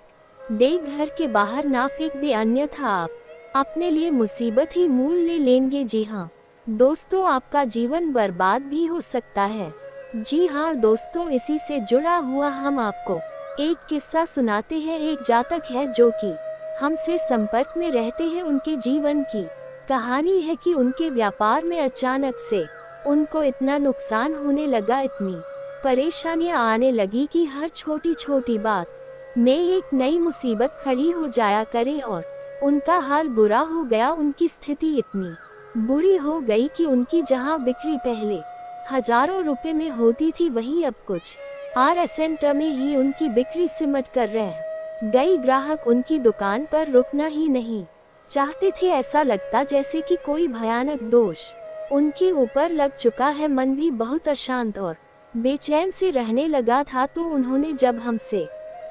दे, घर के बाहर ना फेंक दे, अन्यथा आप अपने लिए मुसीबत ही मूल ले लेंगे। जी हाँ दोस्तों, आपका जीवन बर्बाद भी हो सकता है। जी हाँ दोस्तों, इसी से जुड़ा हुआ हम आपको एक किस्सा सुनाते हैं। एक जातक है जो कि हमसे संपर्क में रहते हैं। उनके जीवन की कहानी है कि उनके व्यापार में अचानक से उनको इतना नुकसान होने लगा, इतनी परेशानियां आने लगी कि हर छोटी छोटी बात में एक नई मुसीबत खड़ी हो जाया करे और उनका हाल बुरा हो गया। उनकी स्थिति इतनी बुरी हो गई कि उनकी जहां बिक्री पहले हजारों रुपए में होती थी, वहीं अब कुछ % में ही उनकी बिक्री सिमट कर रह गई। ग्राहक उनकी दुकान पर रुकना ही नहीं चाहते थे। ऐसा लगता जैसे कि कोई भयानक दोष उनके ऊपर लग चुका है। मन भी बहुत अशांत और बेचैन से रहने लगा था। तो उन्होंने जब हमसे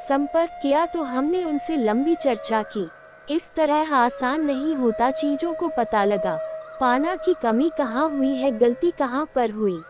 संपर्क किया तो हमने उनसे लंबी चर्चा की। इस तरह आसान नहीं होता चीजों को पता लगा पाना कि कमी कहाँ हुई है, गलती कहाँ पर हुई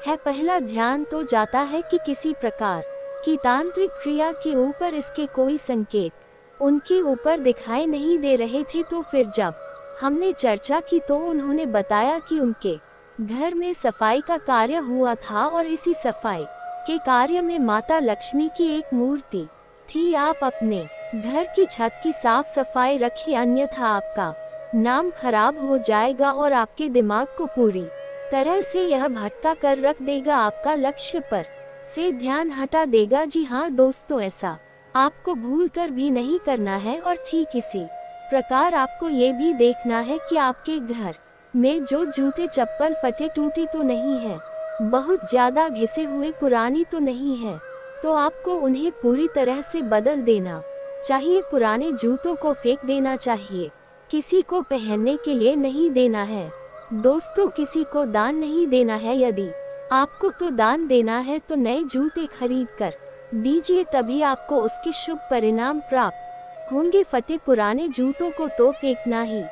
है। पहला ध्यान तो जाता है कि किसी प्रकार की तांत्रिक क्रिया के ऊपर इसके कोई संकेत उनके ऊपर दिखाई नहीं दे रहे थे। तो फिर जब हमने चर्चा की तो उन्होंने बताया कि उनके घर में सफाई का कार्य हुआ था और इसी सफाई के कार्य में माता लक्ष्मी की एक मूर्ति थी। आप अपने घर की छत की साफ सफाई रखिए, अन्यथा आपका नाम खराब हो जाएगा और आपके दिमाग को पूरी तरह से यह भटका कर रख देगा, आपका लक्ष्य पर से ध्यान हटा देगा। जी हाँ दोस्तों, ऐसा आपको भूल कर भी नहीं करना है। और ठीक इसी प्रकार आपको ये भी देखना है कि आपके घर में जो जूते चप्पल फटे टूटे तो नहीं है, बहुत ज्यादा घिसे हुए पुरानी तो नहीं है, तो आपको उन्हें पूरी तरह से बदल देना चाहिए। पुराने जूतों को फेंक देना चाहिए, किसी को पहनने के लिए नहीं देना है। दोस्तों, किसी को दान नहीं देना है। यदि आपको तो दान देना है तो नए जूते खरीद कर दीजिए, तभी आपको उसके शुभ परिणाम प्राप्त होंगे। फटे पुराने जूतों को तो फेंकना ही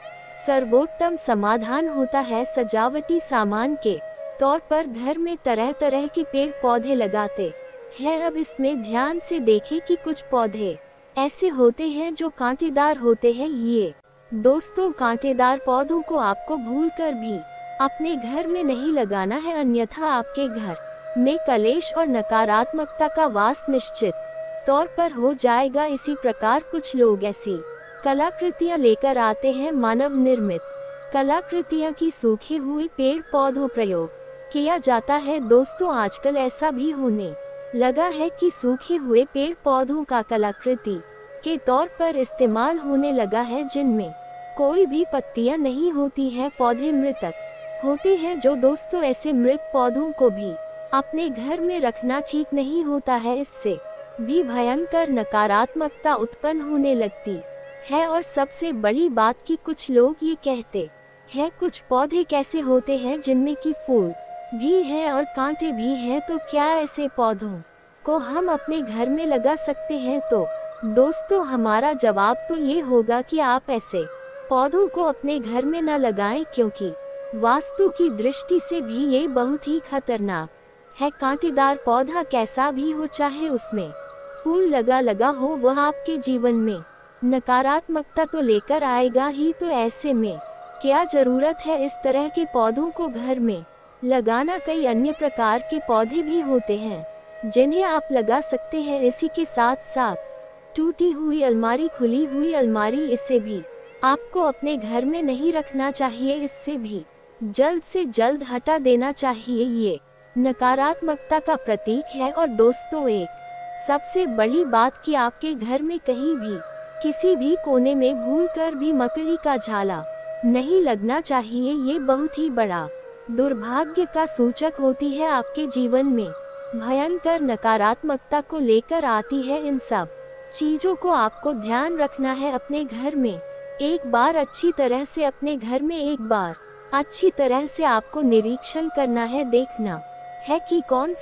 सर्वोत्तम समाधान होता है। सजावटी सामान के तौर पर घर में तरह तरह के पेड़ पौधे लगाते हैं। अब इसमें ध्यान से देखें कि कुछ पौधे ऐसे होते हैं जो कांटेदार होते हैं। ये दोस्तों, कांटेदार पौधों को आपको भूलकर भी अपने घर में नहीं लगाना है, अन्यथा आपके घर में कलेश और नकारात्मकता का वास निश्चित तौर पर हो जाएगा। इसी प्रकार कुछ लोग ऐसी कलाकृतियां लेकर आते हैं, मानव निर्मित कलाकृतियां की सूखे हुए पेड़ पौधों प्रयोग किया जाता है। दोस्तों, आजकल ऐसा भी होने लगा है कि सूखे हुए पेड़ पौधों का कलाकृति के तौर पर इस्तेमाल होने लगा है, जिनमें कोई भी पत्तियां नहीं होती है, पौधे मृतक होते हैं। जो दोस्तों, ऐसे मृत पौधों को भी अपने घर में रखना ठीक नहीं होता है, इससे भी भयंकर नकारात्मकता उत्पन्न होने लगती है। और सबसे बड़ी बात कि कुछ लोग ये कहते हैं कुछ पौधे कैसे होते हैं जिनमें की फूल भी है और कांटे भी हैं, तो क्या ऐसे पौधों को हम अपने घर में लगा सकते हैं? तो दोस्तों, हमारा जवाब तो ये होगा कि आप ऐसे पौधों को अपने घर में न लगाएं, क्योंकि वास्तु की दृष्टि से भी ये बहुत ही खतरनाक है। कांटेदार पौधा कैसा भी हो, चाहे उसमें फूल लगा हो, वह आपके जीवन में नकारात्मकता तो लेकर आएगा ही। तो ऐसे में क्या जरूरत है इस तरह के पौधों को घर में लगाना? कई अन्य प्रकार के पौधे भी होते हैं जिन्हें आप लगा सकते हैं। इसी के साथ साथ टूटी हुई अलमारी, खुली हुई अलमारी, इसे भी आपको अपने घर में नहीं रखना चाहिए, इससे भी जल्द से जल्द हटा देना चाहिए। ये नकारात्मकता का प्रतीक है। और दोस्तों, एक सबसे बड़ी बात कि आपके घर में कहीं भी किसी भी कोने में भूलकर भी मकड़ी का झाला नहीं लगना चाहिए। ये बहुत ही बड़ा दुर्भाग्य का सूचक होती है, आपके जीवन में भयंकर नकारात्मकता को लेकर आती है। इन सब चीजों को आपको ध्यान रखना है अपने घर में। एक बार अच्छी तरह से अपने घर में एक बार अच्छी तरह से आपको निरीक्षण करना है, देखना है कि कौन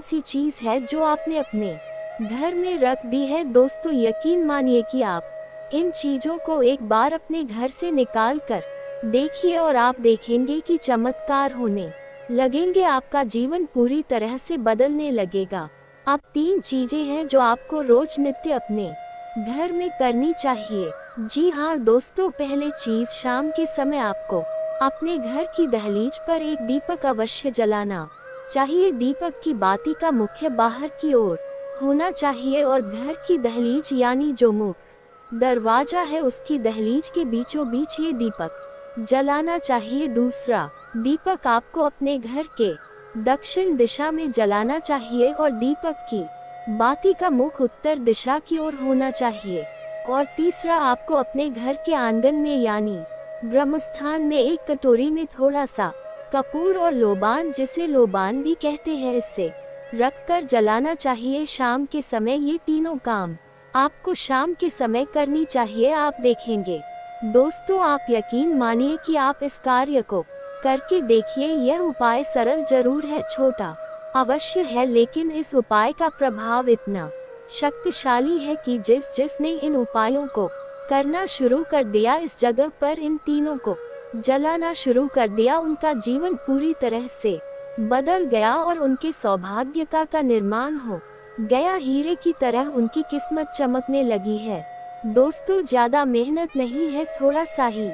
सी चीज है जो आपने अपने घर में रख दी है। दोस्तों, यकीन मानिए कि आप इन चीजों को एक बार अपने घर से निकाल कर देखिए और आप देखेंगे कि चमत्कार होने लगेंगे, आपका जीवन पूरी तरह से बदलने लगेगा। अब 3 चीजें हैं जो आपको रोज नित्य अपने घर में करनी चाहिए। जी हाँ दोस्तों, पहले चीज, शाम के समय आपको अपने घर की दहलीज पर एक दीपक अवश्य जलाना चाहिए। दीपक की बाती का मुख्य बाहर की ओर होना चाहिए और घर की दहलीज यानी जो मुख्य दरवाजा है उसकी दहलीज के बीचों बीच ये दीपक जलाना चाहिए। दूसरा, दीपक आपको अपने घर के दक्षिण दिशा में जलाना चाहिए और दीपक की बाती का मुख उत्तर दिशा की ओर होना चाहिए। और तीसरा, आपको अपने घर के आंगन में यानी ब्रह्मस्थान में एक कटोरी में थोड़ा सा कपूर और लोबान, जिसे लोबान भी कहते हैं, इससे रखकर जलाना चाहिए शाम के समय। ये तीनों काम आपको शाम के समय करनी चाहिए। आप देखेंगे दोस्तों, आप यकीन मानिए कि आप इस कार्य को करके देखिए। यह उपाय सरल जरूर है, छोटा अवश्य है, लेकिन इस उपाय का प्रभाव इतना शक्तिशाली है कि जिसने इन उपायों को करना शुरू कर दिया, इस जगह पर इन तीनों को जलाना शुरू कर दिया, उनका जीवन पूरी तरह से बदल गया और उनके सौभाग्य का निर्माण हो गया। हीरे की तरह उनकी किस्मत चमकने लगी है। दोस्तों, ज्यादा मेहनत नहीं है, थोड़ा सा ही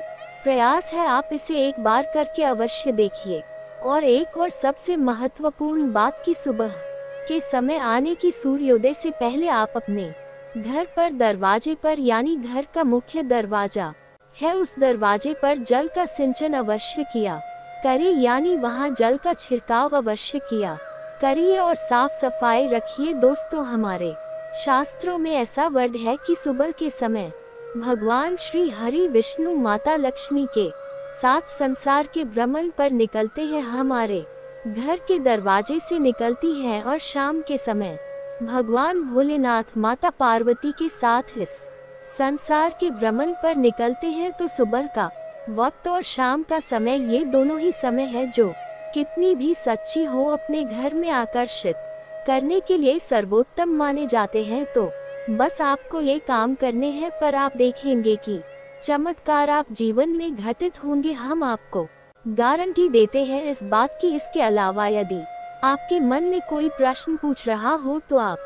प्रयास है। आप इसे एक बार करके अवश्य देखिए। और एक और सबसे महत्वपूर्ण बात कि सुबह के समय आने की सूर्योदय से पहले आप अपने घर पर दरवाजे पर यानी घर का मुख्य दरवाजा है उस दरवाजे पर जल का सिंचन अवश्य किया करे, यानी वहाँ जल का छिड़काव अवश्य किया करिए और साफ सफाई रखिए। दोस्तों, हमारे शास्त्रों में ऐसा वर्ड है कि सुबह के समय भगवान श्री हरि विष्णु माता लक्ष्मी के साथ संसार के भ्रमण पर निकलते हैं, हमारे घर के दरवाजे से निकलती हैं, और शाम के समय भगवान भोलेनाथ माता पार्वती के साथ इस संसार के भ्रमण पर निकलते हैं। तो सुबह का वक्त और शाम का समय, ये दोनों ही समय है जो कितनी भी सच्ची हो अपने घर में आकर्षित करने के लिए सर्वोत्तम माने जाते हैं। तो बस आपको ये काम करने हैं, पर आप देखेंगे कि चमत्कार आप जीवन में घटित होंगे। हम आपको गारंटी देते हैं इस बात की। इसके अलावा यदि आपके मन में कोई प्रश्न पूछ रहा हो तो आप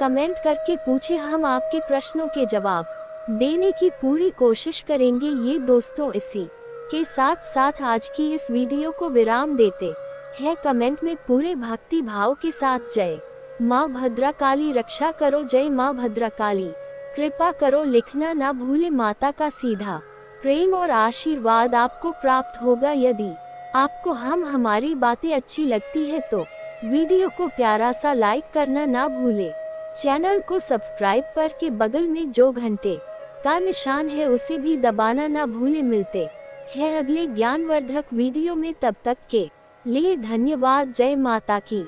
कमेंट करके पूछे, हम आपके प्रश्नों के जवाब देने की पूरी कोशिश करेंगे। ये दोस्तों, इसी के साथ साथ आज की इस वीडियो को विराम देते हैं। कमेंट में पूरे भक्ति भाव के साथ जय माँ भद्रकाली रक्षा करो, जय माँ भद्रकाली कृपा करो लिखना ना भूले। माता का सीधा प्रेम और आशीर्वाद आपको प्राप्त होगा। यदि आपको हमारी बातें अच्छी लगती है तो वीडियो को प्यारा सा लाइक करना ना भूले। चैनल को सब्सक्राइब करके बगल में जो घंटे का निशान है उसे भी दबाना ना भूले। मिलते हैं अगले ज्ञानवर्धक वीडियो में, तब तक के लिए धन्यवाद। जय माता की।